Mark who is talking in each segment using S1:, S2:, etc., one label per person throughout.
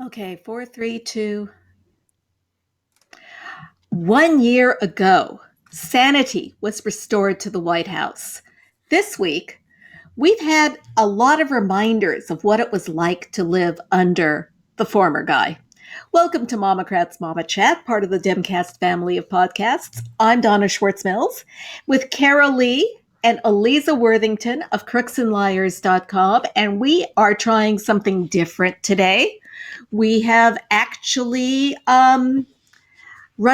S1: Okay, 4, 3, 2. 1 year ago, sanity was restored to the White House. This week, we've had a lot of reminders of what it was like to live under the former guy. Welcome to MOMocrats MOMochat, part of the Demcast family of podcasts. I'm Donna Schwartz Mills with Karoli and Aliza Worthington of crooksandliars.com, and we are trying something different today. We have actually run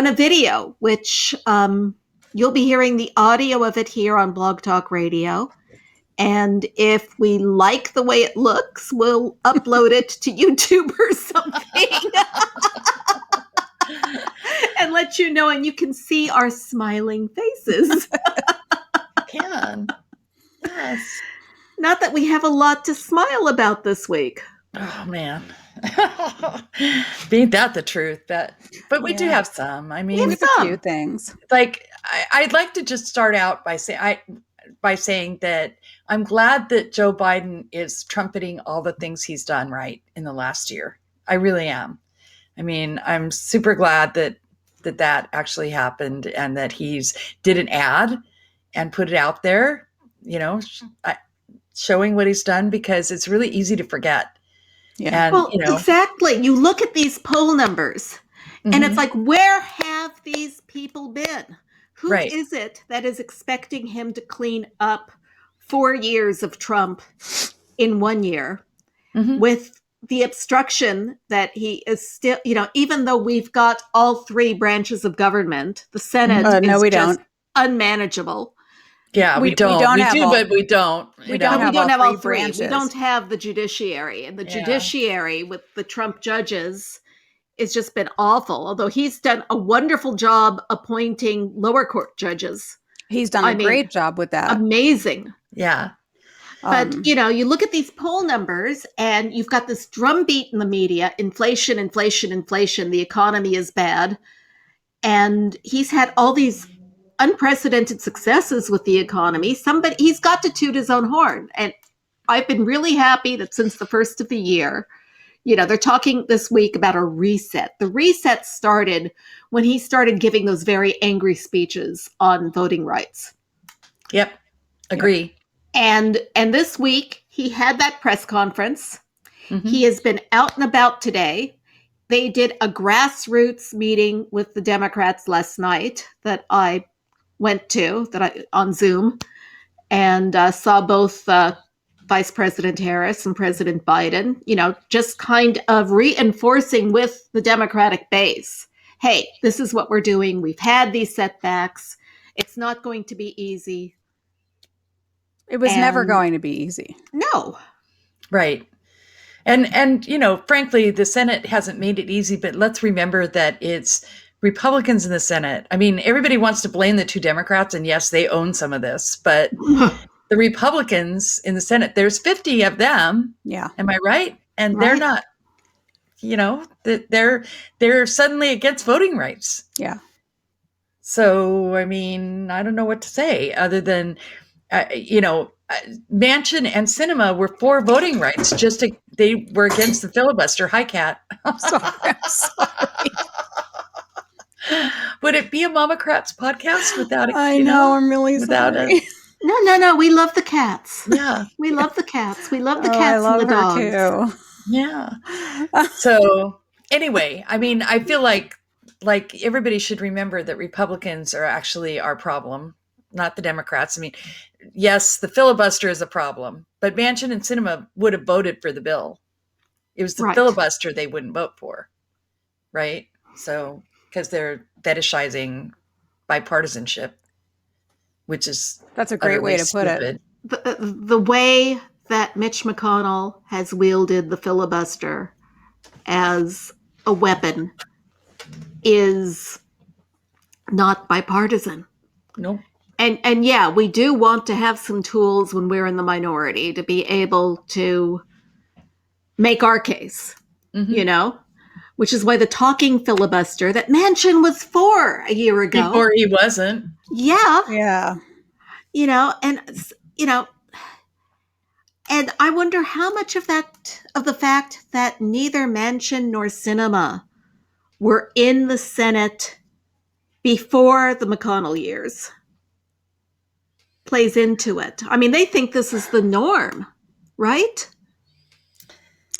S1: a video, which you'll be hearing the audio of it here on Blog Talk Radio. And if we like the way it looks, we'll upload it to YouTube or something and let you know. And you can see our smiling faces.
S2: Can. Yes.
S1: Not that we have a lot to smile about this week.
S2: Oh, man. Ain't that the truth? But we do have some. I mean,
S1: We have
S3: a few things.
S2: Like I'd like to just start out by saying that I'm glad that Joe Biden is trumpeting all the things he's done right in the last year. I really am. I mean, I'm super glad that actually happened and that he's did an ad and put it out there, showing what he's done, because it's really easy to forget.
S1: Yeah. And, exactly. You look at these poll numbers and it's like, where have these people been? Who is it that is expecting him to clean up 4 years of Trump in 1 year with the obstruction that he is still, even though we've got all three branches of government, the Senate is just unmanageable.
S2: Yeah, we don't. But we don't.
S1: We don't have all three. We don't have the judiciary, and the judiciary with the Trump judges has just been awful. Although he's done a wonderful job appointing lower court judges.
S3: He's done a great job with that.
S1: Amazing.
S2: Yeah.
S1: But, you look at these poll numbers and you've got this drumbeat in the media, inflation, inflation, inflation. The economy is bad. And he's had all these unprecedented successes with the economy. He's got to toot his own horn. And I've been really happy that since the first of the year, they're talking this week about a reset. The reset started when he started giving those very angry speeches on voting rights.
S2: Yep. Agree.
S1: And this week he had that press conference. He has been out and about today. They did a grassroots meeting with the Democrats last night that I went to on Zoom, and saw both Vice President Harris and President Biden, just kind of reinforcing with the Democratic base, hey, this is what we're doing. We've had these setbacks. It's not going to be easy.
S3: It was never going to be easy.
S1: No.
S2: Right. And frankly, the Senate hasn't made it easy, but let's remember that it's Republicans in the Senate. I mean, everybody wants to blame the two Democrats, and yes, they own some of this, but the Republicans in the Senate, there's 50 of them.
S3: Yeah.
S2: Am I right? And they're not, they're suddenly against voting rights.
S3: Yeah.
S2: So, I mean, I don't know what to say other than, Manchin and Sinema were for voting rights. They were against the filibuster. Hi, Kat.
S3: I'm sorry.
S2: Would it be a MOMocrats podcast without it?
S3: I know. I'm really sorry.
S1: No. We love the cats.
S2: Yeah.
S1: We love the cats. We love the cats and the dogs.
S3: Too.
S2: Yeah. So anyway, I mean, I feel like everybody should remember that Republicans are actually our problem, not the Democrats. I mean, yes, the filibuster is a problem, but Manchin and Sinema would have voted for the bill. It was the filibuster they wouldn't vote for. Right. So, because they're fetishizing bipartisanship,
S3: that's a great way to put it.
S1: The way that Mitch McConnell has wielded the filibuster as a weapon is not bipartisan.
S2: No.
S1: And yeah, we do want to have some tools when we're in the minority to be able to make our case, which is why the talking filibuster that Manchin was for a year ago.
S2: Before he wasn't.
S1: Yeah.
S3: Yeah.
S1: And I wonder how much of the fact that neither Manchin nor Sinema were in the Senate before the McConnell years plays into it. I mean, they think this is the norm, right?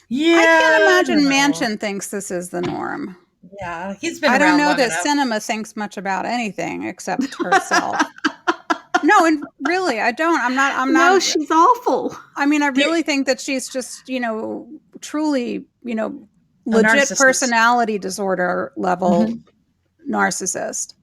S2: Yeah.
S3: I can't imagine Manchin thinks this is the norm.
S2: Yeah, he's been
S3: I
S2: around
S3: don't know
S2: long
S3: that
S2: enough.
S3: Sinema thinks much about anything except herself. No, and really, I don't. I'm not.
S1: No, she's awful.
S3: I mean, I really think that she's just, truly, legit
S2: narcissist.
S3: Personality disorder level narcissist.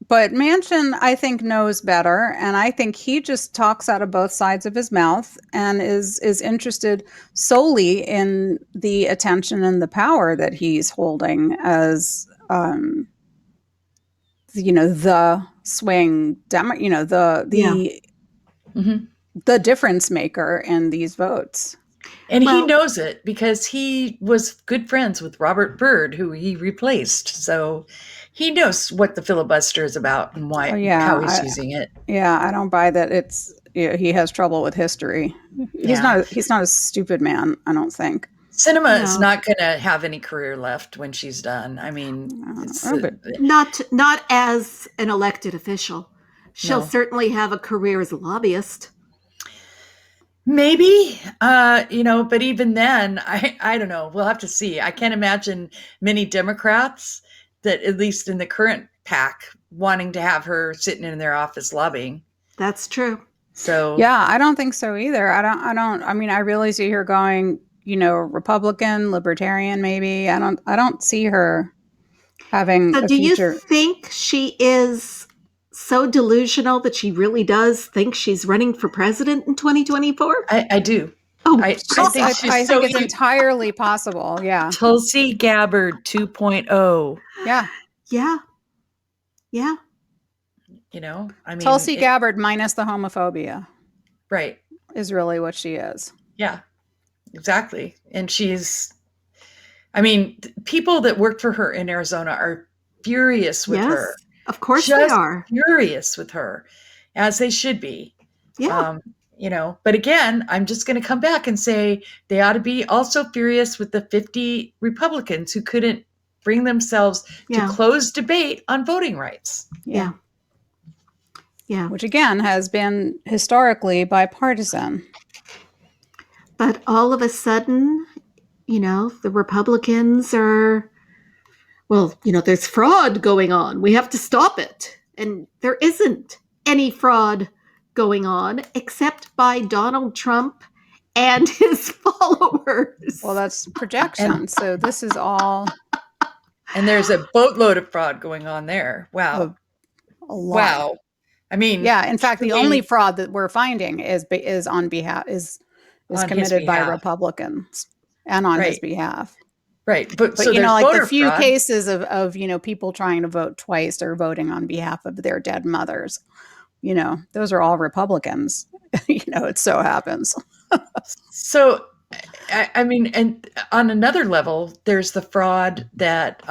S3: But Manchin, I think, knows better, and I think he just talks out of both sides of his mouth and is interested solely in the attention and the power that he's holding as, the swing demo, the difference maker in these votes.
S2: And he knows it because he was good friends with Robert Byrd, who he replaced. So he knows what the filibuster is about and why, how he's using it.
S3: Yeah, I don't buy that. He has trouble with history. He's not a stupid man, I don't think.
S2: Sinema is not going to have any career left when she's done. I mean,
S1: not as an elected official. She'll certainly have a career as a lobbyist.
S2: Maybe, but even then, I don't know. We'll have to see. I can't imagine many Democrats that, at least in the current pack, wanting to have her sitting in their office lobbying.
S1: That's true.
S2: So
S3: yeah, I don't think so either. I mean, I really see her going, Republican, libertarian, maybe. I don't see her having a future.
S1: You think she is so delusional that she really does think she's running for president in 2024?
S2: I do.
S1: Oh,
S3: I think it's entirely possible. Yeah.
S2: Tulsi Gabbard 2.0.
S3: Yeah.
S1: Yeah. Yeah.
S2: I mean,
S3: Tulsi Gabbard minus the homophobia.
S2: Right.
S3: Is really what she is.
S2: Yeah, exactly. And people that worked for her in Arizona are furious with her.
S1: Of course they are.
S2: Furious with her, as they should be.
S1: Yeah.
S2: But again, I'm just going to come back and say they ought to be also furious with the 50 Republicans who couldn't bring themselves to close debate on voting rights.
S1: Yeah. Yeah.
S3: Which again has been historically bipartisan.
S1: But all of a sudden, the Republicans are, there's fraud going on. We have to stop it. And there isn't any fraud going on except by Donald Trump and his followers.
S3: Well, that's projection. So this is all.
S2: And there's a boatload of fraud going on there. Wow.
S3: A lot.
S2: Wow. I mean,
S3: yeah. In fact, the only fraud that we're finding is committed by Republicans and on his behalf.
S2: Right. But so
S3: like the few cases of people trying to vote twice or voting on behalf of their dead mothers, those are all Republicans. It so happens.
S2: So, I mean, and on another level, there's the fraud that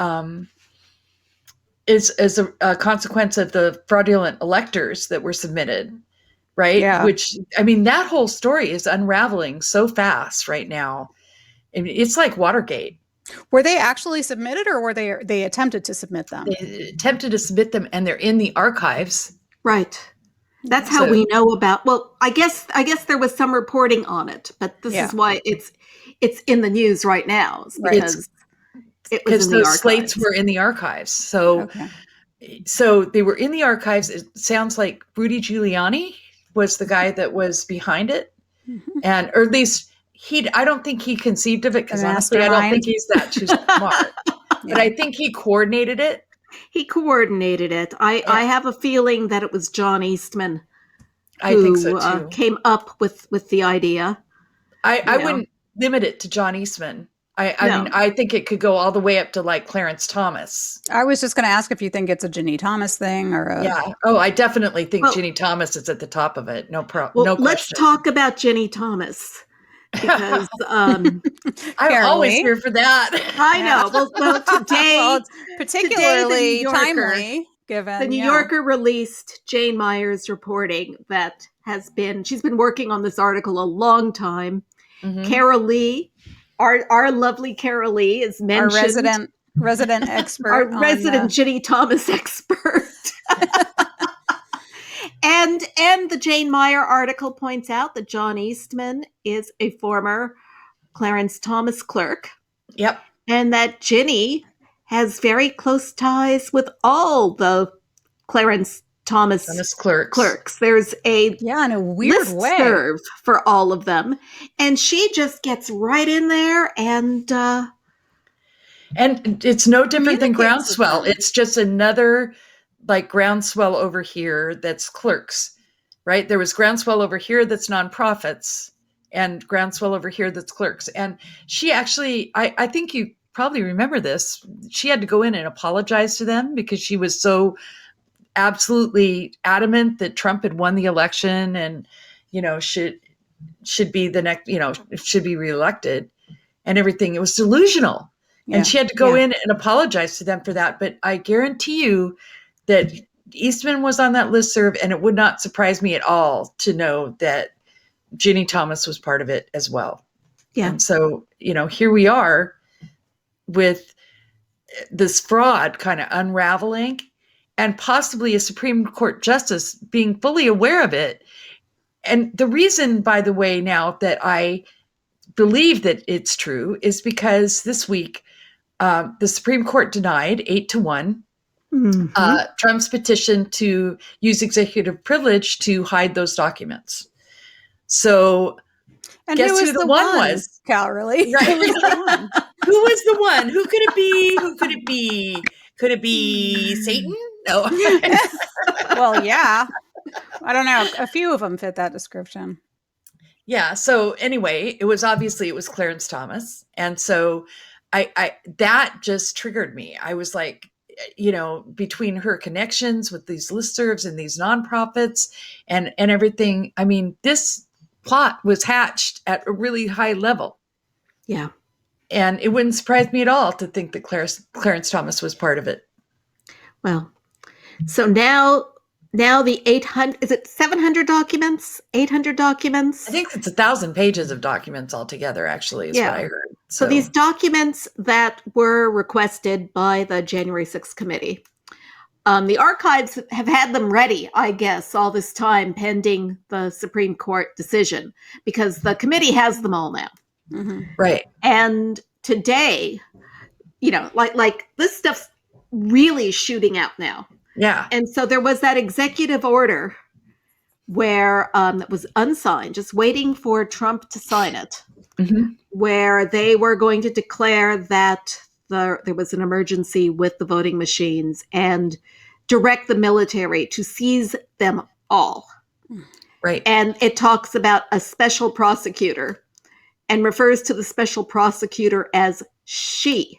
S2: is a consequence of the fraudulent electors that were submitted, right?
S3: Yeah.
S2: Which, I mean, that whole story is unraveling so fast right now. I mean, it's like Watergate.
S3: Were they actually submitted, or were they attempted to submit them?
S2: They attempted to submit them, and they're in the archives.
S1: Right. That's how we know about. Well, I guess there was some reporting on it, but this is why it's in the news right now, because it was in the archives.
S2: Slates were in the archives. So they were in the archives. It sounds like Rudy Giuliani was the guy that was behind it, or at least. I don't think he conceived of it, because honestly, I don't think he's that too smart. But I think he coordinated it. I have a feeling that it was John Eastman
S1: who
S2: I think so too.
S1: Came up with the idea.
S2: I wouldn't limit it to John Eastman. I mean, I think it could go all the way up to like Clarence Thomas.
S3: I was just going to ask if you think it's a Ginni Thomas thing or
S2: Yeah. Oh, I definitely think Ginni Thomas is at the top of it. No problem. No question.
S1: Let's talk about Ginni Thomas. Because
S2: I'm always here for that.
S1: I know. Well, today,
S3: particularly timely, given
S1: the New Yorker released Jane Meyer's reporting that she's been working on this article a long time.
S2: Mhm.
S1: Karoli, our lovely Karoli is mentioned.
S3: Our resident expert.
S1: Our resident Ginni Thomas expert. And the Jane Meyer article points out that John Eastman is a former Clarence Thomas clerk.
S2: Yep.
S1: And that Ginni has very close ties with all the Clarence Thomas clerks. There's a
S3: in a weird way
S1: listserv for all of them. And she just gets right in there and
S2: it's no different than Groundswell. It's just another like Groundswell over here that's clerks, right? There was Groundswell over here that's nonprofits and Groundswell over here that's clerks. And she actually, I think you probably remember this, she had to go in and apologize to them because she was so absolutely adamant that Trump had won the election and, should be the next, should be reelected and everything. It was delusional. Yeah. And she had to go in and apologize to them for that. But I guarantee you that Eastman was on that listserv, and it would not surprise me at all to know that Ginni Thomas was part of it as well. Yeah. And so, here we are with this fraud kind of unraveling and possibly a Supreme Court justice being fully aware of it. And the reason, by the way, now that I believe that it's true is because this week, the Supreme Court denied 8-1 Trump's petition to use executive privilege to hide those documents. So,
S3: and
S2: guess who the one was?
S3: Karoli.
S2: Right. Who was the one? Who could it be? Who could it be? Could it be Satan? No.
S3: Well, yeah. I don't know. A few of them fit that description.
S2: Yeah. So anyway, it was Clarence Thomas. And so I that just triggered me. I was like, between her connections with these listservs and these nonprofits and everything, I mean, this plot was hatched at a really high level.
S1: Yeah.
S2: And it wouldn't surprise me at all to think that Clarence Thomas was part of it.
S1: Well, so now the 800, is it 700 documents? 800 documents?
S2: I think it's 1,000 pages of documents altogether, actually, is what I heard.
S1: So these documents that were requested by the January 6th committee, the archives have had them ready, I guess, all this time pending the Supreme Court decision, because the committee has them all now.
S2: Mm-hmm. Right.
S1: And today, like this stuff's really shooting out now.
S2: Yeah.
S1: And so there was that executive order where it was unsigned, just waiting for Trump to sign it, where they were going to declare that there was an emergency with the voting machines and direct the military to seize them all.
S2: Right.
S1: And it talks about a special prosecutor and refers to the special prosecutor as she.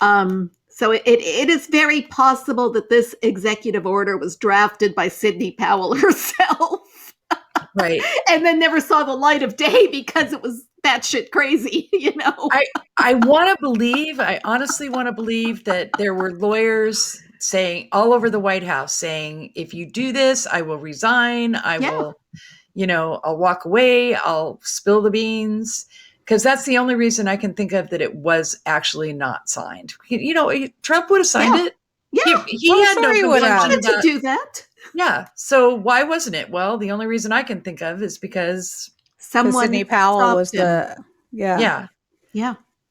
S1: So it is very possible that this executive order was drafted by Sidney Powell herself.
S2: Right.
S1: And then never saw the light of day because it was batshit crazy,
S2: I honestly want to believe that there were lawyers saying all over the White House saying, if you do this, I will resign. I will, I'll walk away. I'll spill the beans. Because that's the only reason I can think of that it was actually not signed. Trump would have signed it.
S1: Yeah.
S2: He had no
S1: wanted to do that.
S2: Yeah. So why wasn't it? Well, the only reason I can think of is because
S1: Sidney
S3: Powell was
S1: him.
S2: Yeah.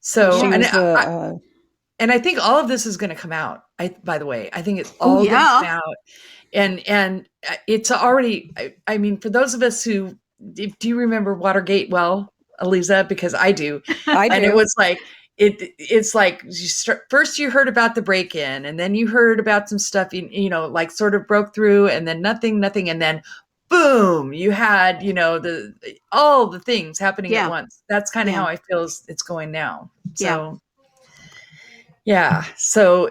S2: So and I think all of this is going to come out. By the way, I think it's all going to come out, and it's already. I mean, for those of us who do you remember Watergate? Well, Aliza, because I do. And it was like, it's like first you heard about the break-in and then you heard about some stuff, like sort of broke through and then nothing. And then boom, you had, all the things happening at once. That's kind of how I feel it's going now. So, So,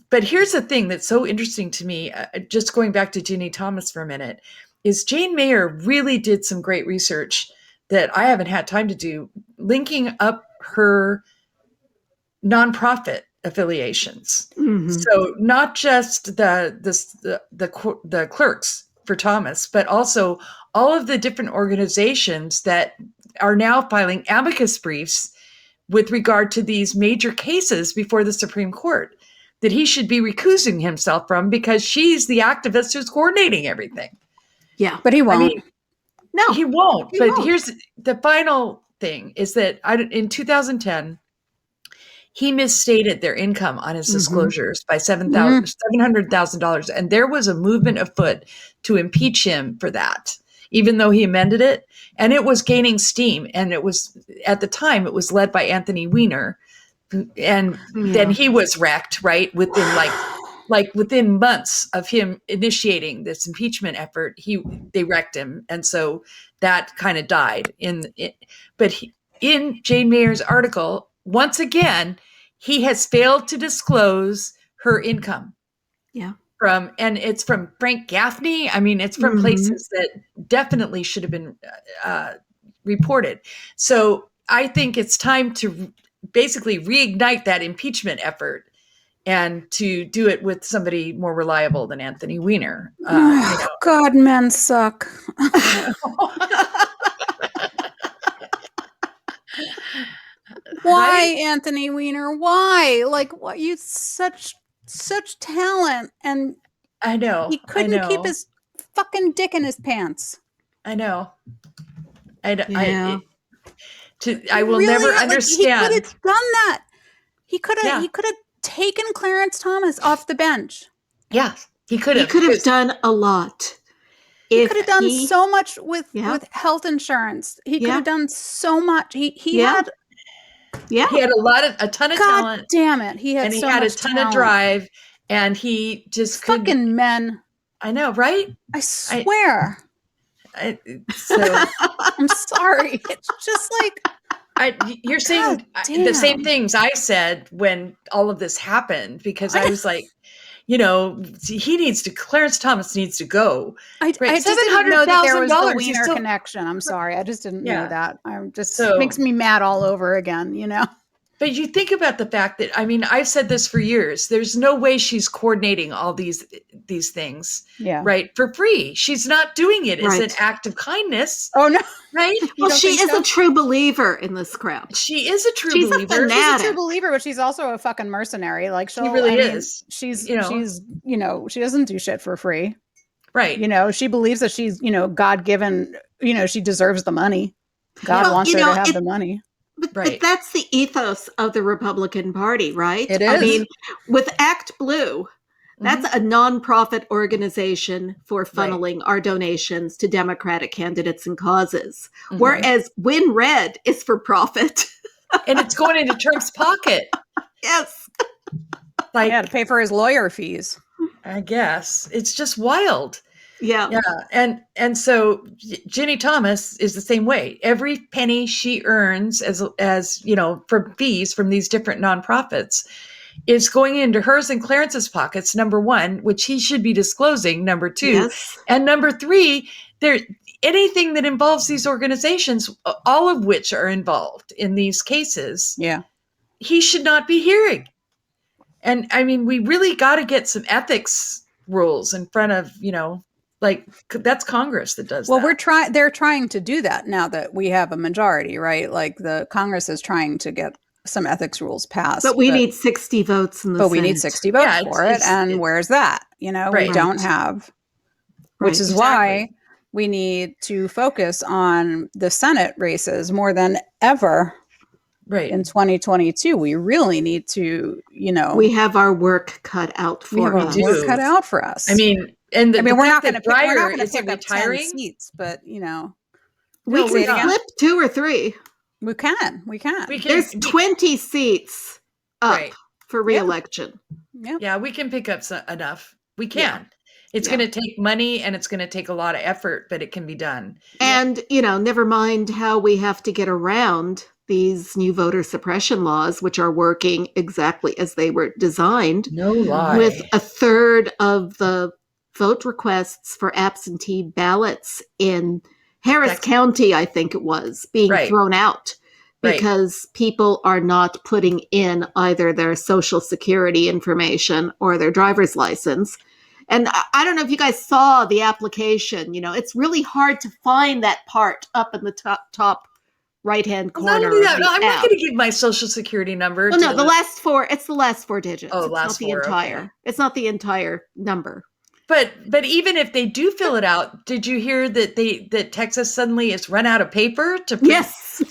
S2: but here's the thing that's so interesting to me, just going back to Ginni Thomas for a minute, is Jane Mayer really did some great research that I haven't had time to do, linking up her nonprofit affiliations. Mm-hmm. So not just the clerks, for Thomas, but also all of the different organizations that are now filing amicus briefs with regard to these major cases before the Supreme Court that he should be recusing himself from because she's the activist who's coordinating everything.
S1: Yeah.
S3: But he won't.
S2: I mean,
S1: No,
S2: he won't.
S1: he
S2: But
S1: won't.
S2: here's the final thing is that in 2010, he misstated their income on his disclosures by $700,000. And there was a movement afoot to impeach him for that, even though he amended it. And it was gaining steam. And it was, at the time, it was led by Anthony Weiner. And then he was wrecked, right? Within within months of him initiating this impeachment effort, they wrecked him. And so that kind of died but in Jane Mayer's article, once again, he has failed to disclose her income.
S1: Yeah.
S2: And it's from Frank Gaffney. I mean, it's from places that definitely should have been reported. So I think it's time to basically reignite that impeachment effort and to do it with somebody more reliable than Anthony Weiner.
S3: God, men suck. Why,
S2: Right?
S3: Anthony Weiner? Why? Like, what? You such talent, and
S2: I know.
S3: he couldn't keep his fucking dick in his pants.
S2: I know. I
S1: Yeah.
S2: will
S3: Really?
S2: never
S3: Like,
S2: understand.
S3: he could have done that. He could have.
S2: Yeah.
S3: He could have taken Clarence Thomas off the bench.
S2: Yeah, he could
S1: He
S2: have.
S1: could have done a lot.
S3: He could have done so much with health insurance. He could
S1: Yeah.
S3: have done so much. He
S1: Yeah.
S3: had.
S1: Yeah.
S2: He had a ton of
S3: God
S2: talent,
S3: damn it! He had
S2: and he
S3: so
S2: had a
S3: much
S2: ton
S3: talent.
S2: of drive, and he just couldn't.
S3: Fucking men.
S2: I know, right?
S3: I swear.
S2: So
S3: I'm sorry. It's just like
S2: you're saying the same things I said when all of this happened, because I was like, Clarence Thomas needs to go.
S3: I just didn't know that there was the
S2: $700,000.
S3: Wiener connection. I'm sorry. I just didn't know that. I'm just
S2: So,
S3: makes me mad all over again,
S2: But you think about the fact that, I mean, I've said this for years. There's no way she's coordinating all these things, right, for free. She's not doing it as an act of kindness.
S3: Oh, no.
S2: Right?
S1: Well, she is a true believer in this crap.
S2: She is a true
S1: She's
S2: believer.
S3: She's a true believer, but she's also a fucking mercenary. Like, she
S2: really is.
S3: She's she doesn't do shit for free.
S2: Right.
S3: She believes that she's, God-given, she deserves the money. God wants her to have the money.
S1: But that's the ethos of the Republican Party, right?
S3: It is.
S1: I mean, with Act Blue, that's a nonprofit organization for funneling our donations to Democratic candidates and causes. Whereas Win Red is for profit.
S2: And it's going into Trump's pocket.
S1: Yes.
S3: To pay for his lawyer fees.
S2: I guess. It's just wild.
S1: Yeah.
S2: Yeah. And so Ginni Thomas is the same way. Every penny she earns as from fees from these different nonprofits is going into hers and Clarence's pockets, number one, which he should be disclosing, number two. And number three, anything that involves these organizations, all of which are involved in these cases, he should not be hearing. And I mean, we really got to get some ethics rules in front of, that's Congress that does that.
S3: Well, they're trying to do that now that we have a majority, right? Like the Congress is trying to get some ethics rules passed.
S1: But we need 60 votes in the Senate.
S3: But we need 60 votes for it. And where's that? We don't have, which is why we need to focus on the Senate races more than ever.
S2: Right.
S3: In 2022, we really need to,
S1: we have our work cut out for us.
S3: Work cut out for us.
S2: I mean, we're not going to
S3: pick up 10 seats, but
S1: we can flip 2 or 3.
S3: We can.
S1: There's 20 seats up for re-election.
S2: Yeah, we can pick up enough. We can. It's going to take money and it's going to take a lot of effort, but it can be done.
S1: And, never mind how we have to get around these new voter suppression laws, which are working exactly as they were designed.
S2: No lie.
S1: With a third of the vote requests for absentee ballots in Harris County, I think it was, being thrown out because people are not putting in either their social security information or their driver's license. And I don't know if you guys saw the application. It's really hard to find that part up in the top right-hand
S2: Well, not
S1: corner
S2: only
S1: of
S2: that,
S1: the
S2: no, I'm not
S1: app.
S2: going to give my social security number.
S1: Well, no, the last four. It's the last four digits.
S2: Oh,
S1: it's
S2: last
S1: not the
S2: four,
S1: entire.
S2: okay.
S1: It's not the entire number.
S2: But even if they do fill it out, did you hear that Texas suddenly has run out of paper to print?
S1: Yes.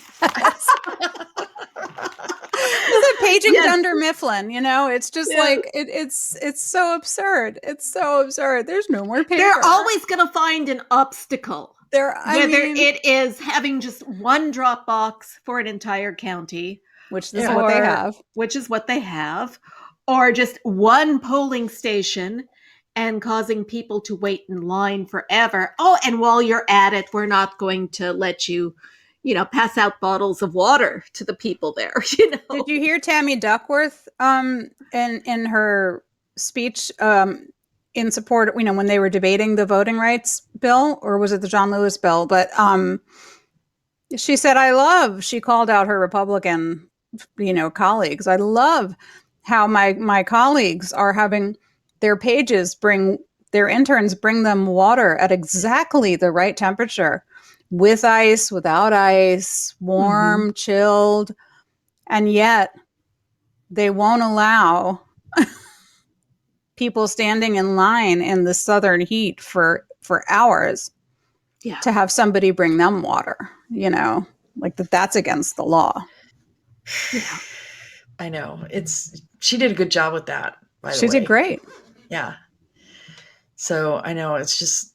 S3: It's a paging
S1: Yes.
S3: Dunder Mifflin, it's just like it's so absurd. It's so absurd. There's no more paper.
S1: They're always going to find an obstacle.
S3: Whether
S1: it is having just one drop box for an entire county,
S3: which is what they have.
S1: Which is what they have, or just one polling station and causing people to wait in line forever. Oh, and while you're at it, we're not going to let you, pass out bottles of water to the people there.
S3: Did you hear Tammy Duckworth in her speech in support, when they were debating the voting rights bill, or was it the John Lewis bill? But she said, she called out her Republican, colleagues. I love how my colleagues are having their pages their interns bring them water at exactly the right temperature, with ice, without ice, warm, chilled. And yet they won't allow people standing in line in the southern heat for hours to have somebody bring them water, like that's against the law.
S1: Yeah.
S2: I know. She did a good job with that, by the way.
S3: She did great.
S2: Yeah. So I know it's just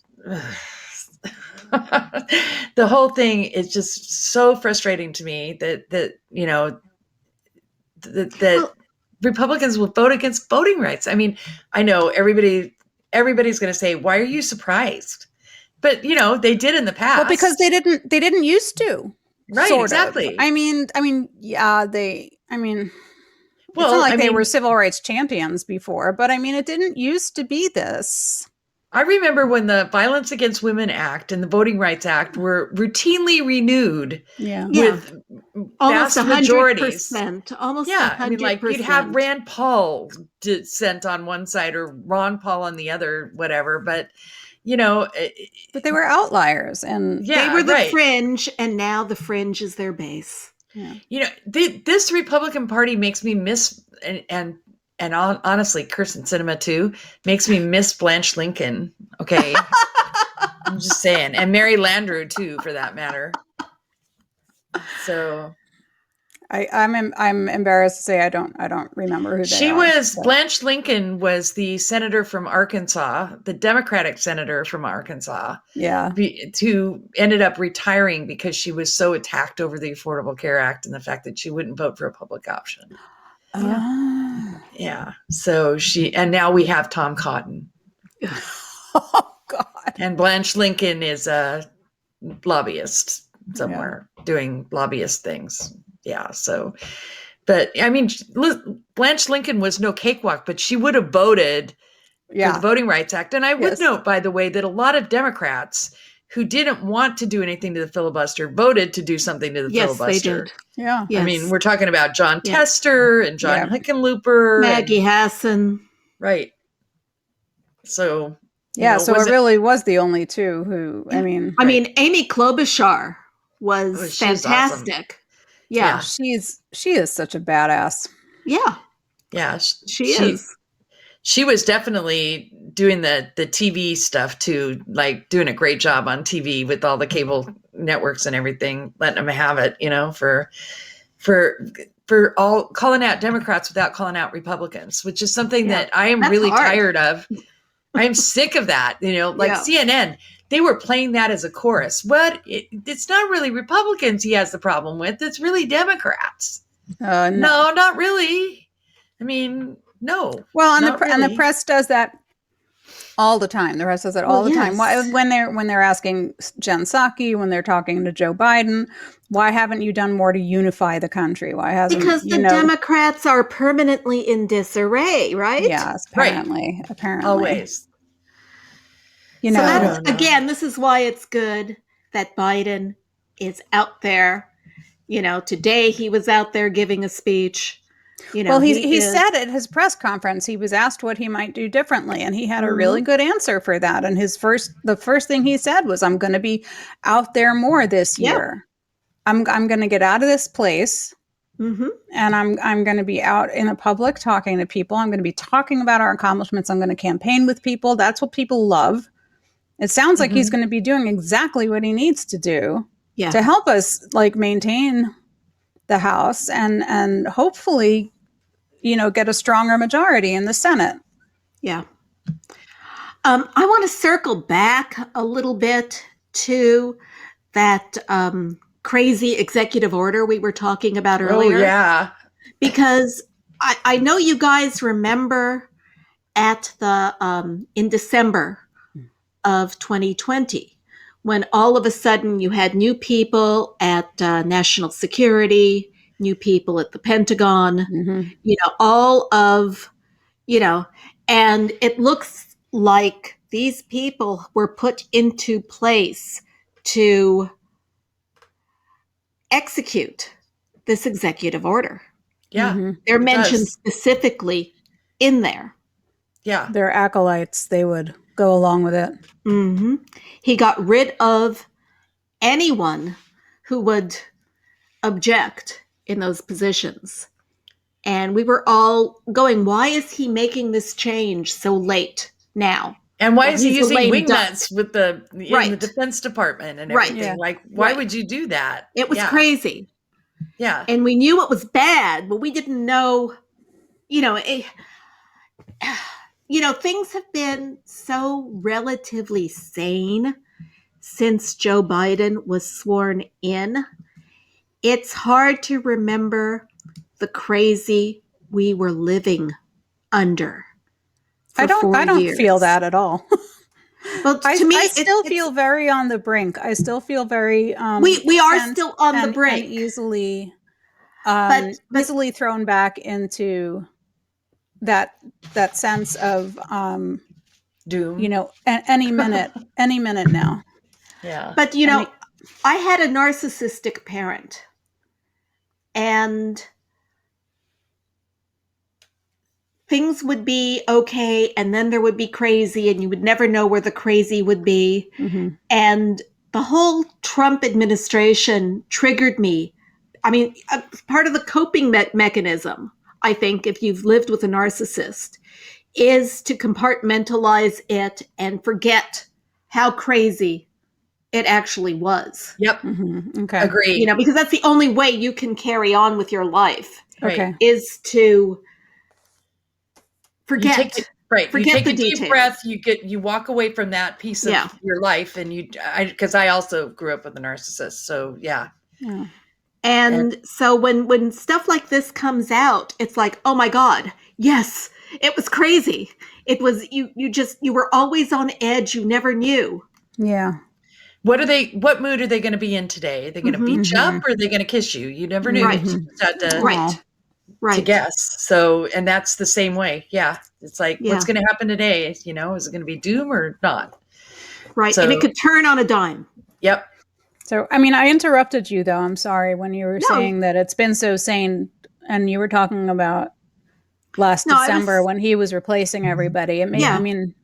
S2: the whole thing is just so frustrating to me that Republicans will vote against voting rights. I mean, I know everybody's going to say, "Why are you surprised?" But they did in the past.
S3: Well, because they didn't used to.
S2: Right, exactly.
S3: I mean, yeah,
S2: well,
S3: it's not like they were civil rights champions before, but it didn't used to be this.
S2: I remember when the Violence Against Women Act and the Voting Rights Act were routinely renewed with
S1: almost
S2: vast majorities.
S1: Almost 100%.
S2: Like you'd have Rand Paul sent on one side or Ron Paul on the other, whatever. But,
S3: but they were outliers, and
S1: they were the fringe, and now the fringe is their base.
S2: Yeah. This Republican Party makes me miss and honestly, Kirsten Sinema too makes me miss Blanche Lincoln. Okay, I'm just saying, and Mary Landrieu too, for that matter. So,
S3: I'm embarrassed to say I don't remember who they are.
S2: Blanche Lincoln was the senator from Arkansas, the Democratic senator from Arkansas.
S3: Yeah,
S2: who ended up retiring because she was so attacked over the Affordable Care Act and the fact that she wouldn't vote for a public option. Yeah. So and now we have Tom Cotton.
S3: Oh God.
S2: And Blanche Lincoln is a lobbyist somewhere doing lobbyist things. Yeah. So, but Blanche Lincoln was no cakewalk, but she would have voted for the Voting Rights Act. And I would note, by the way, that a lot of Democrats who didn't want to do anything to the filibuster voted to do something to the filibuster. Yes, they did.
S3: Yeah.
S2: Yes. I mean, we're talking about John Tester and John Hickenlooper.
S1: Maggie Hassan.
S2: Right. So.
S3: So it really was the only two who,
S1: Amy Klobuchar was fantastic. Awesome. Yeah.
S3: She is such a badass.
S1: Yeah.
S2: Yeah.
S1: She is.
S2: She was definitely doing the TV stuff too, like doing a great job on TV with all the cable networks and everything, letting them have it, for all calling out Democrats without calling out Republicans, which is something that I am really tired of. I'm sick of that, CNN, they were playing that as a chorus. It's not really Republicans he has the problem with. It's really Democrats. No, not really. I mean, no.
S3: Well, and the press does that all the time. The press does it all the time. Why, when they're asking Jen Psaki, when they're talking to Joe Biden, why haven't you done more to unify the country? Why hasn't
S1: because the Democrats are permanently in disarray, right?
S3: Yes, apparently.
S2: Always.
S1: So that's, again, this is why it's good that Biden is out there. Today he was out there giving a speech. You know,
S3: Well,
S1: he
S3: he
S1: is,
S3: said at his press conference, he was asked what he might do differently, and he had a really
S1: Mhm.
S3: good answer for that. And the first thing he said was, "I'm going to be out there more this
S1: Yeah.
S3: year. I'm going to get out of this place,
S1: Mhm.
S3: and I'm going to be out in a public talking to people. I'm going to be talking about our accomplishments. I'm going to campaign with people. That's what people love." It sounds like he's
S2: Mhm.
S3: going to be doing exactly what he needs to do
S1: Yeah.
S3: to help us like maintain the House and hopefully, get a stronger majority in the Senate.
S1: Yeah. I want to circle back a little bit to that crazy executive order we were talking about
S2: Oh,
S1: earlier,
S2: yeah.
S1: because I know you guys remember at the in December of 2020 when all of a sudden you had new people at National Security, new people at the Pentagon,
S3: Mm-hmm.
S1: all of, and it looks like these people were put into place to execute this executive order.
S2: Yeah.
S3: Mm-hmm.
S1: They're
S2: It
S1: mentioned
S2: does.
S1: specifically in there.
S2: Yeah.
S3: Their acolytes, they would go along with it.
S1: Mm-hmm. He got rid of anyone who would object in those positions. And we were all going, why is he making this change so late now?
S2: And why
S1: Well,
S2: is he
S1: he's a
S2: using
S1: lame duck.
S2: wingnuts in the
S1: Right.
S2: Defense Department and
S1: Right.
S2: everything?
S3: Yeah.
S2: Like, why
S1: Right.
S2: would you do that?
S1: It was
S2: Yeah.
S1: crazy.
S2: Yeah.
S1: And we knew it was bad, but we didn't know, things have been so relatively sane since Joe Biden was sworn in. It's hard to remember the crazy we were living under for
S3: I
S1: 4
S3: don't
S1: years.
S3: feel that at all.
S1: Well, to me,
S3: I still feel very on the brink. I still feel very
S1: we are
S3: tense
S1: still on the
S3: and
S1: brink.
S3: easily
S1: But
S3: easily thrown back into that sense of
S2: Doom.
S3: any minute now.
S2: Yeah.
S1: But I had a narcissistic parent, and things would be okay, and then there would be crazy, and you would never know where the crazy would be.
S3: Mm-hmm.
S1: And the whole Trump administration triggered me. I mean, part of the coping mechanism, I think, if you've lived with a narcissist, is to compartmentalize it and forget how crazy it actually was.
S2: Yep.
S3: Mm-hmm. Okay.
S2: Agree.
S1: Because that's the only way you can carry on with your life.
S2: Right.
S3: Okay.
S1: Is to forget.
S2: You take
S1: the
S2: a deep
S1: details.
S2: breath. You walk away from that piece of your life, and because I also grew up with a narcissist, so yeah.
S3: Yeah.
S1: And so when stuff like this comes out, it's like, oh my God, yes, it was crazy. It was you were always on edge. You never knew.
S3: Yeah.
S2: What mood are they going to be in today? Are they going to beat you up, or are they going to kiss you? You never knew.
S1: Right.
S2: You just had to,
S1: right.
S2: to guess. So, and that's the same way. Yeah. It's like, what's going to happen today? Is it going to be doom or not?
S1: Right.
S2: So,
S1: and it could turn on a dime.
S2: Yep.
S3: So, I mean, I interrupted you, though. I'm sorry when you were saying that it's been so sane, and you were talking about last December when he was replacing everybody. I mean,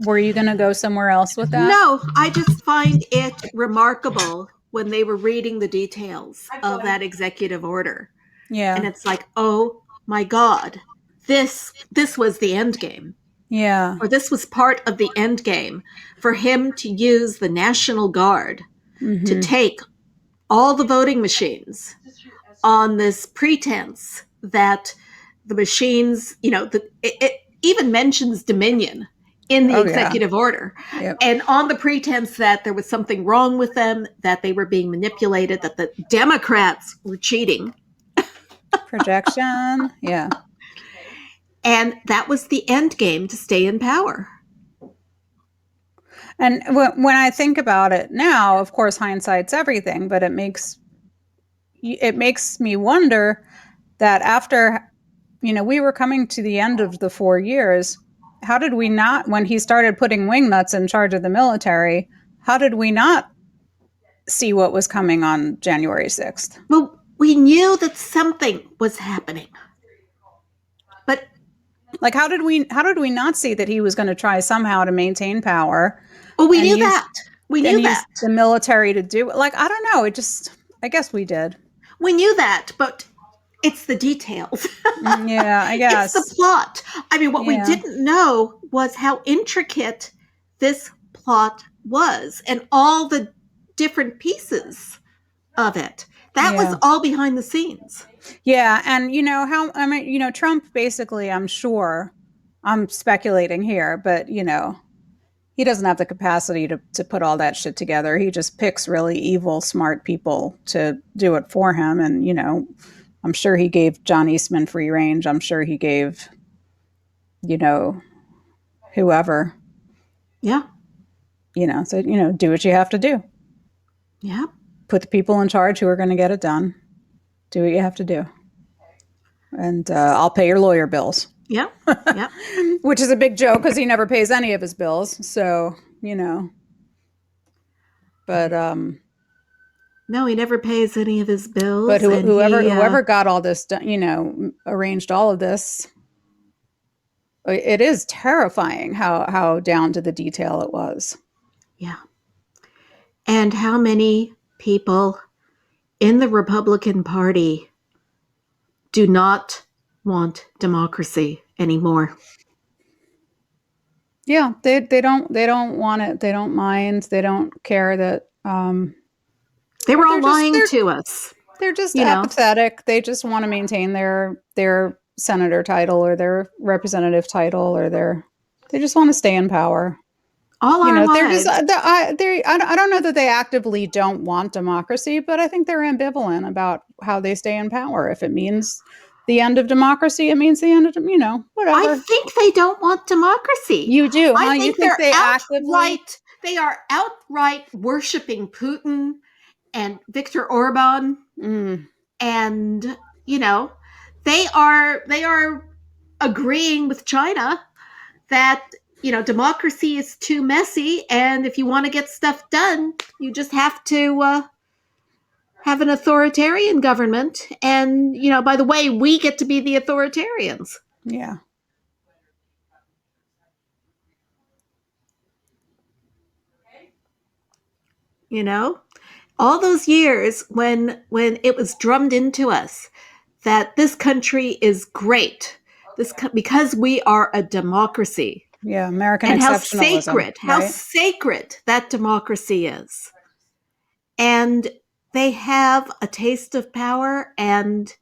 S3: were you going to go somewhere else with that?
S1: No, I just find it remarkable when they were reading the details of that executive order.
S3: Yeah.
S1: And it's like, oh my God, this was the end game.
S3: Yeah.
S1: Or this was part of the end game for him to use the National Guard to take all the voting machines on this pretense that the machines, it even mentions Dominion in the executive order.
S3: Yep.
S1: And on the pretense that there was something wrong with them, that they were being manipulated, that the Democrats were cheating.
S3: Projection. Yeah.
S1: And that was the end game to stay in power.
S3: And when I think about it now, of course, hindsight's everything, but it makes me wonder that after, we were coming to the end of the 4 years, how did we not, when he started putting wingnuts in charge of the military, how did we not see what was coming on January 6th?
S1: Well, we knew that something was happening.
S3: Like, how did we not see that he was going to try somehow to maintain power?
S1: Well, we knew that. We knew that.
S3: The military to do it. Like, I don't know. I guess we did.
S1: We knew that, but it's the details.
S3: Yeah, I guess.
S1: It's the plot. I mean, what we didn't know was how intricate this plot was and all the different pieces of it. That was all behind the scenes.
S3: Yeah, and Trump basically, I'm sure, I'm speculating here, but he doesn't have the capacity to put all that shit together. He just picks really evil, smart people to do it for him. And, I'm sure he gave John Eastman free range. I'm sure he gave, whoever.
S1: Yeah.
S3: So, do what you have to do.
S1: Yeah.
S3: Put the people in charge who are going to get it done. Do what you have to do. And I'll pay your lawyer bills.
S1: Yeah. Yeah.
S3: Which is a big joke because he never pays any of his bills. So, But
S1: no, he never pays any of his bills.
S3: But whoever got all this done, arranged all of this, it is terrifying how down to the detail it was.
S1: Yeah. And how many people in the Republican Party do not want democracy anymore.
S3: Yeah, they don't want it. They don't mind. They don't care that
S1: they were all lying to us.
S3: They're just apathetic. They just want to maintain their senator title or their representative title or they just want to stay in power.
S1: All our lives.
S3: I don't know that they actively don't want democracy, but I think they're ambivalent about how they stay in power. If it means the end of democracy, it means the end of, whatever.
S1: I think they don't want democracy.
S3: You do, huh?
S1: I think
S3: you think
S1: they are outright worshiping Putin and Viktor Orban. And, they are agreeing with China that, democracy is too messy. And if you want to get stuff done, you just have to have an authoritarian government. And, by the way, we get to be the authoritarians.
S3: Yeah.
S1: All those years when it was drummed into us that this country is great, because we are a democracy.
S3: Yeah, American
S1: and
S3: exceptionalism.
S1: How sacred that democracy is. And they have a taste of power, and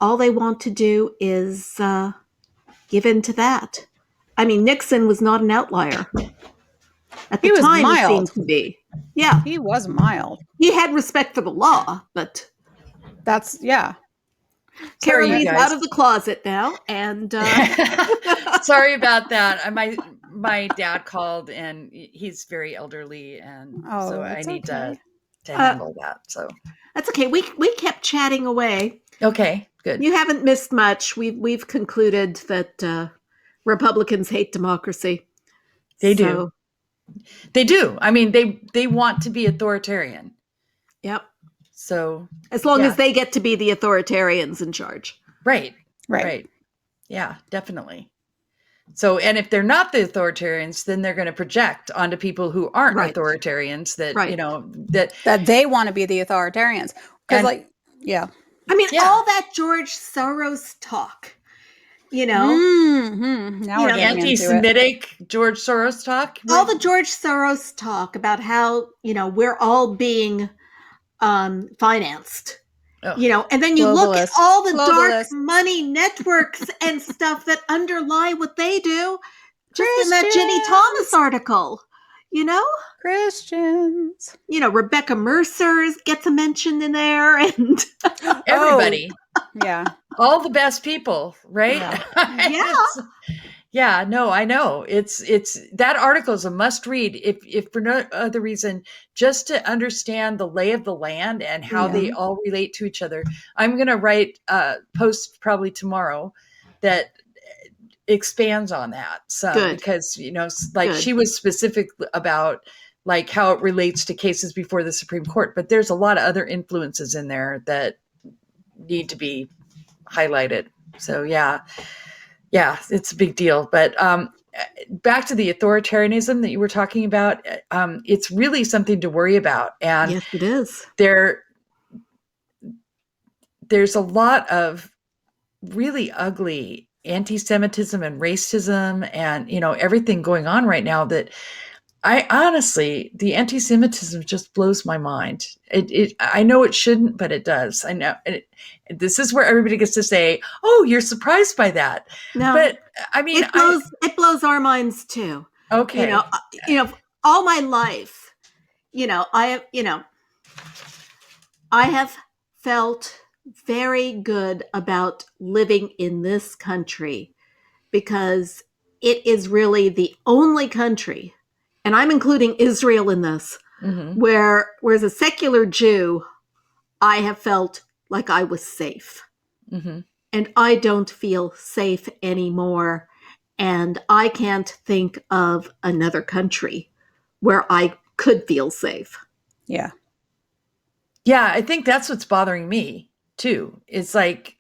S1: all they want to do is give in to that. I mean, Nixon was not an outlier. At the time, he seemed to be. Yeah.
S3: He was mild.
S1: He had respect for the law, but... Karolee's out of the closet now, and...
S2: Sorry about that. My dad called, and he's very elderly, and so I need to handle that. So
S1: that's okay. We kept chatting away.
S2: Okay, good.
S1: You haven't missed much. We've concluded that Republicans hate democracy.
S2: They do. They do. I mean, they want to be authoritarian.
S1: Yep.
S2: So
S1: as long as they get to be the authoritarians in charge.
S2: Right. Yeah, definitely. So, and if they're not the authoritarians, then they're going to project onto people who aren't authoritarians that,
S3: that they want to be the authoritarians. Because
S1: I mean, all that George Soros talk,
S3: Now we're
S2: anti-Semitic George Soros talk.
S1: All the George Soros talk about how, we're all being financed. And then you look at all the dark money networks and stuff that underlie what they do. Just in that Ginni Thomas article,
S3: Christians.
S1: Rebecca Mercer gets a mention in there, and
S2: everybody.
S3: Yeah.
S2: All the best people, right?
S1: Yeah.
S2: Yeah, no, I know. It's that article is a must read if for no other reason, just to understand the lay of the land and how they all relate to each other. I'm going to write a post probably tomorrow that expands on that. So because she was specific about like how it relates to cases before the Supreme Court, but there's a lot of other influences in there that need to be highlighted. So yeah. Yeah, it's a big deal. But back to the authoritarianism that you were talking about, it's really something to worry about. And
S1: Yes, it is.
S2: there's a lot of really ugly anti-Semitism and racism and, everything going on right now that I honestly, the anti-Semitism just blows my mind. I know it shouldn't, but it does. I know. This is where everybody gets to say, "Oh, you're surprised by that,"
S1: No,
S2: but I mean,
S1: it blows our minds too.
S2: Okay,
S1: All my life, I have felt very good about living in this country because it is really the only country, and I'm including Israel in this, where as a secular Jew, I have felt like I was safe. And I don't feel safe anymore. And I can't think of another country where I could feel safe.
S3: Yeah.
S2: Yeah, I think that's what's bothering me too. It's like,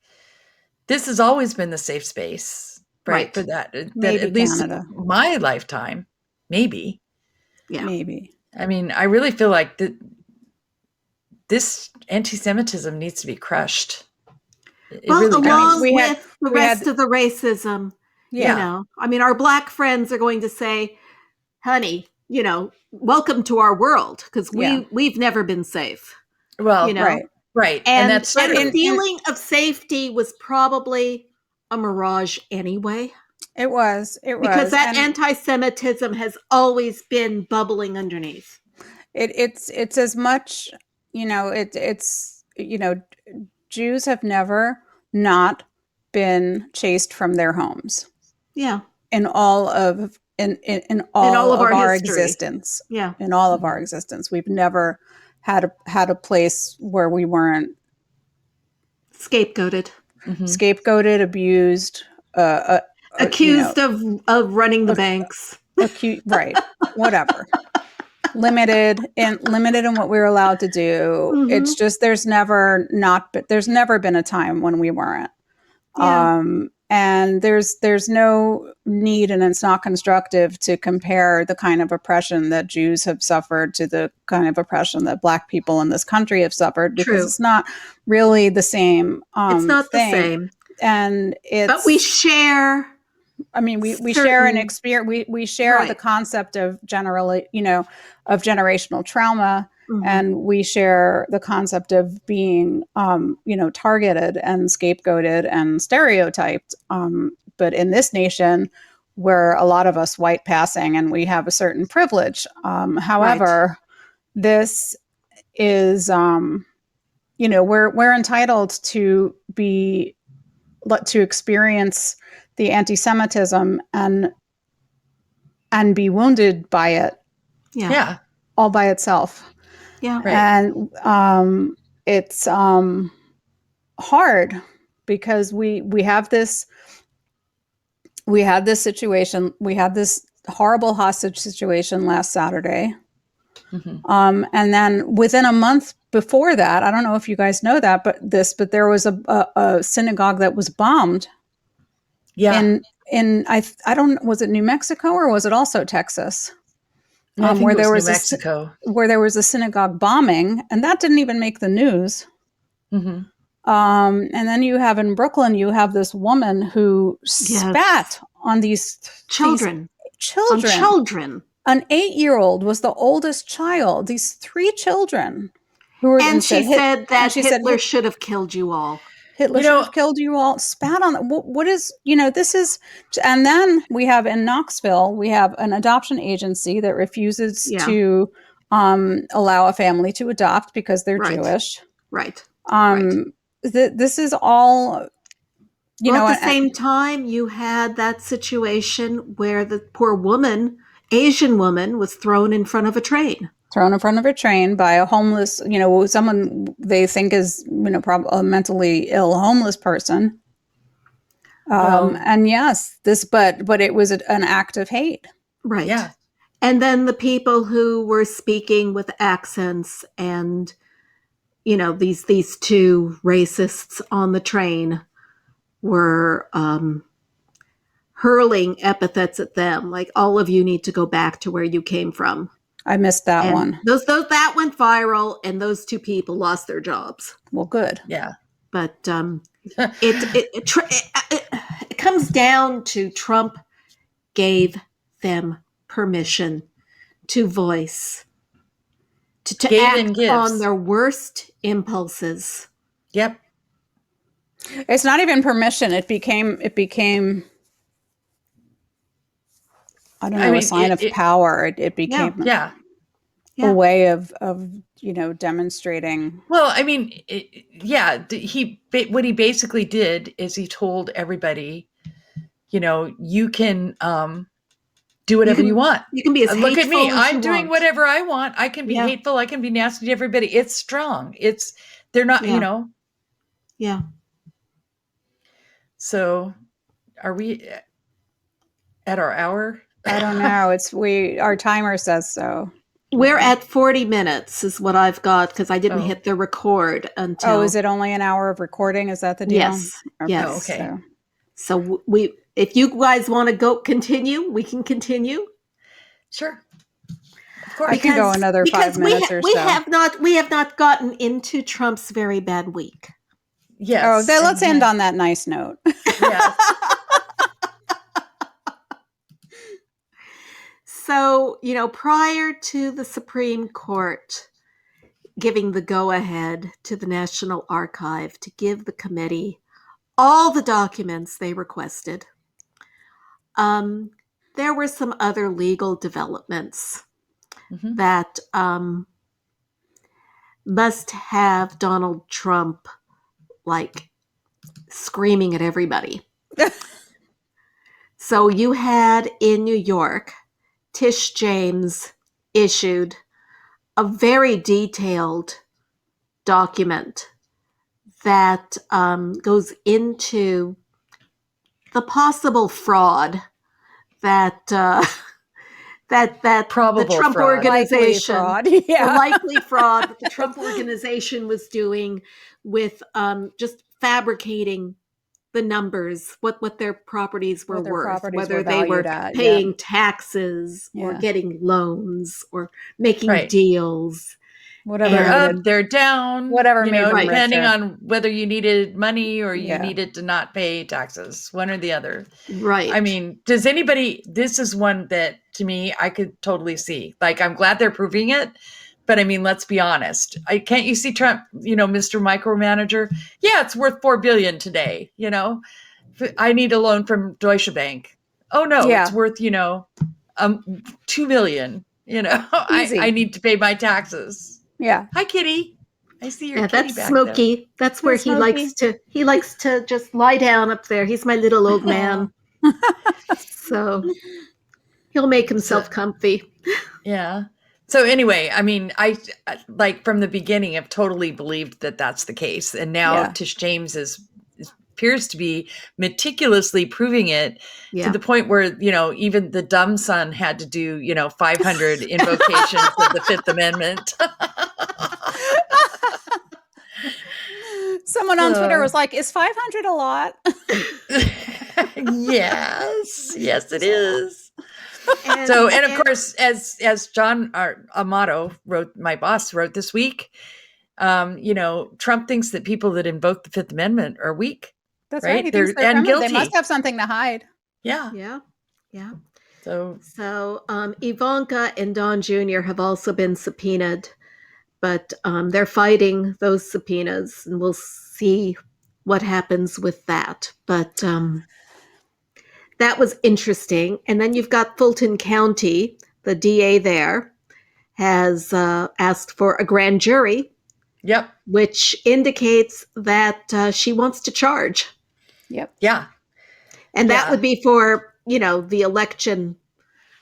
S2: this has always been the safe space, right? For that
S3: Maybe
S2: at least
S3: Canada.
S2: in my lifetime, maybe.
S1: Yeah.
S3: Maybe.
S2: I mean, I really feel like this anti-Semitism needs to be crushed.
S1: Along with the rest of the racism, I mean, our Black friends are going to say, honey, welcome to our world, because we've never been safe.
S2: Well, right.
S1: And that's true. And the feeling of safety was probably a mirage anyway.
S3: It was.
S1: Because that anti-Semitism has always been bubbling underneath.
S3: It's as much, Jews have never not been chased from their homes.
S1: Yeah.
S3: In all of our existence.
S1: Yeah.
S3: In all of our existence. We've never had a place where we weren't
S1: scapegoated,
S3: abused,
S1: accused of running the banks,
S3: right, whatever, limited in what we were allowed to do. It's just there's never been a time when we weren't. And there's no need, and it's not constructive to compare the kind of oppression that Jews have suffered to the kind of oppression that Black people in this country have suffered, because it's not really the same.
S1: It's not the same.
S3: And but
S1: we share.
S3: I mean, we share an experience. We share the concept of of generational trauma. And we share the concept of being, targeted and scapegoated and stereotyped. But in this nation, we're a lot of us white passing, and we have a certain privilege. However, this is, we're entitled to experience the anti-Semitism and be wounded by it.
S1: Yeah.
S3: All by itself.
S1: Yeah.
S2: Right.
S3: And it's hard because we had this situation. We had this horrible hostage situation last Saturday. And then within a month before that, I don't know if you guys know that, but there was a synagogue that was bombed.
S2: Yeah.
S3: I don't, was it New Mexico or was it also Texas?
S2: I think
S3: where
S2: it was
S3: there was
S2: New Mexico,
S3: where there was a synagogue bombing, and that didn't even make the news. And then you have in Brooklyn, you have this woman who spat on these children. An 8-year-old was the oldest child. These 3 children who were,
S1: and she said that Hitler should have killed you all.
S3: Hitler should have killed you all. Spat on what is, this is, and then we have in Knoxville, we have an adoption agency that refuses to allow a family to adopt because they're Jewish.
S1: Right.
S3: This is all,
S1: at the same time, you had that situation where the poor woman, Asian woman, was thrown in front of a train.
S3: By a homeless, someone they think is, probably a mentally ill homeless person. And yes, but it was an act of hate.
S1: Right. Yeah. And then the people who were speaking with accents and, these 2 racists on the train were, hurling epithets at them, like all of you need to go back to where you came from.
S3: I missed that
S1: And
S3: one.
S1: that went viral, and those two people lost their jobs.
S3: Well, good.
S2: Yeah.
S1: But it comes down to Trump gave them permission to voice, to act on their worst impulses.
S2: Yep.
S3: It's not even permission. It became I don't know, a sign of power. It became a way of demonstrating.
S2: Well, I mean, what he basically did is he told everybody, you can do whatever you want.
S1: You can be as hateful.
S2: Look at me. I'm doing
S1: want.
S2: whatever I want. I can be hateful. I can be nasty to everybody. It's strong. They're not,
S1: Yeah.
S2: So are we at our hour?
S3: I don't know. Our timer says so.
S1: We're at 40 minutes is what I've got, because I didn't hit the record until.
S3: Oh, is it only an hour of recording? Is that the deal?
S1: Yes.
S3: Okay.
S1: Yes.
S2: Okay.
S1: So if you guys want to continue, we can continue.
S2: Sure. Of course.
S3: I can go another 5 minutes or so.
S1: We have not gotten into Trump's very bad week.
S2: Yes.
S3: Oh, then let's end on that nice note.
S2: Yes.
S1: So, prior to the Supreme Court giving the go-ahead to the National Archive to give the committee all the documents they requested, there were some other legal developments that must have Donald Trump screaming at everybody. So you had in New York, Tish James issued a very detailed document that goes into the possible fraud that
S2: Probable
S1: the Trump
S2: fraud.
S1: organization,
S3: Likely fraud. Yeah.
S1: the likely fraud that the Trump organization was doing with just fabricating the numbers, what their properties were worth, whether they were paying taxes or getting loans or making deals.
S3: Whatever.
S2: They're up, they're down.
S3: Whatever made them
S2: depending
S3: richer.
S2: on whether you needed money or you needed to not pay taxes, one or the other.
S1: Right.
S2: I mean, this is one that to me, I could totally see. I'm glad they're proving it. But I mean, let's be honest. Can't you see Trump, Mr. Micromanager? Yeah, it's worth $4 billion today. I need a loan from Deutsche Bank. Oh no, it's worth, $2 million. I need to pay my taxes.
S3: Yeah.
S2: Hi, Kitty. I see your kitty
S1: that's
S2: back
S1: Smokey.
S2: there.
S1: That's where he likes to just lie down up there. He's my little old man. So he'll make himself comfy.
S2: Yeah. So anyway, I mean, I from the beginning have totally believed that that's the case. And now Tish James appears to be meticulously proving it to the point where, even the dumb son had to do, 500 invocations of the Fifth Amendment.
S3: Someone on Twitter was like, is 500 a lot?
S2: Yes, it is. And of course, as John Amato my boss wrote this week, Trump thinks that people that invoke the Fifth Amendment are weak.
S3: That's right. He thinks they're criminals. Guilty. They must have something to hide.
S2: Yeah. So
S1: Ivanka and Don Jr. have also been subpoenaed, but they're fighting those subpoenas, and we'll see what happens with that. But that was interesting. And then you've got Fulton County, the DA there has asked for a grand jury.
S2: Yep.
S1: Which indicates that she wants to charge.
S3: Yep.
S2: Yeah.
S1: And that would be for, the election,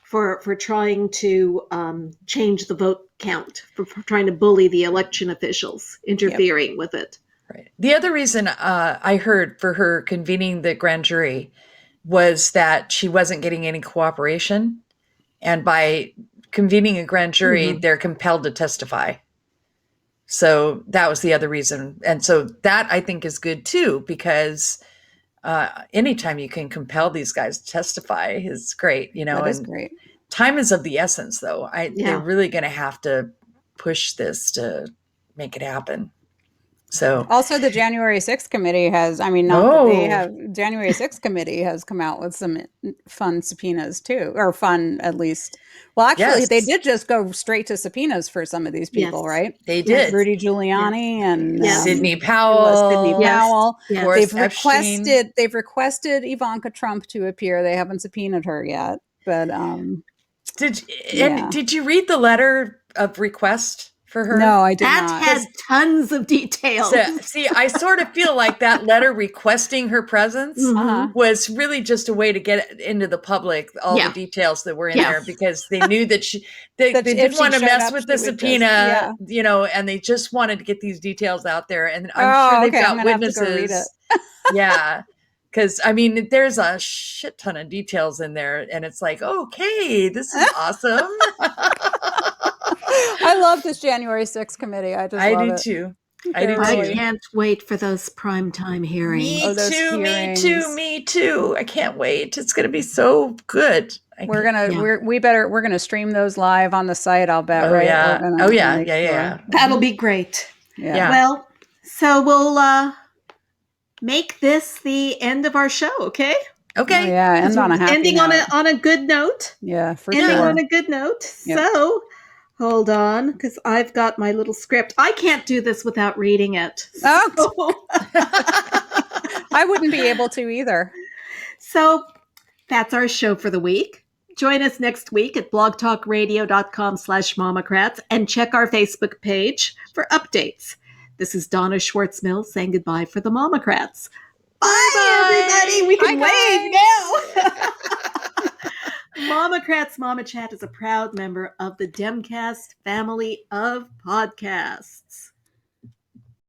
S1: for trying to change the vote count, for trying to bully the election officials, interfering with it.
S2: Right. The other reason I heard for her convening the grand jury was that she wasn't getting any cooperation. And by convening a grand jury, they're compelled to testify. So that was the other reason. And so that I think is good too, because anytime you can compel these guys to testify is great,
S3: That is
S2: and
S3: great.
S2: time is of the essence, though.
S1: Yeah.
S2: They're really going to have to push this to make it happen. So
S3: Also, the January 6th committee has, I mean, not that they have, January 6th committee has come out with some fun subpoenas too, or fun at least. Well, actually, they did just go straight to subpoenas for some of these people, right?
S2: They did.
S3: Rudy Giuliani and
S2: Sidney Powell.
S3: They've requested Ivanka Trump to appear. They haven't subpoenaed her yet, but
S2: did you read the letter of request for her?
S3: No, I did not.
S1: That had tons of details.
S2: So, see, I sort of feel like that letter requesting her presence was really just a way to get into the public all the details that were in there, because they knew that they didn't want to mess with the subpoena, and they just wanted to get these details out there. And I'm sure they've got witnesses. Yeah. Because, I mean, there's a shit ton of details in there, and it's like, okay, this is awesome.
S3: I love this January 6th committee. I do
S2: too.
S1: I can't wait for those primetime hearings.
S2: Me too. I can't wait. It's going to be so good.
S3: We're gonna stream those live on the site, I'll bet, right?
S2: Yeah.
S1: That'll be great.
S3: Yeah.
S1: Well, so we'll make this the end of our show, okay?
S2: Okay.
S3: End on a happy note.
S1: on a good note.
S3: Yeah, for
S1: ending
S3: sure.
S1: on a good note.
S3: Yep.
S1: So hold on, because I've got my little script. I can't do this without reading it.
S3: I wouldn't be able to either.
S1: So that's our show for the week. Join us next week at blogtalkradio.com/MOMocrats and check our Facebook page for updates. This is Donna Schwartz Mills saying goodbye for the MOMocrats. Bye, everybody. We can wave now. MOMocrats MOMochat is a proud member of the Demcast family of podcasts.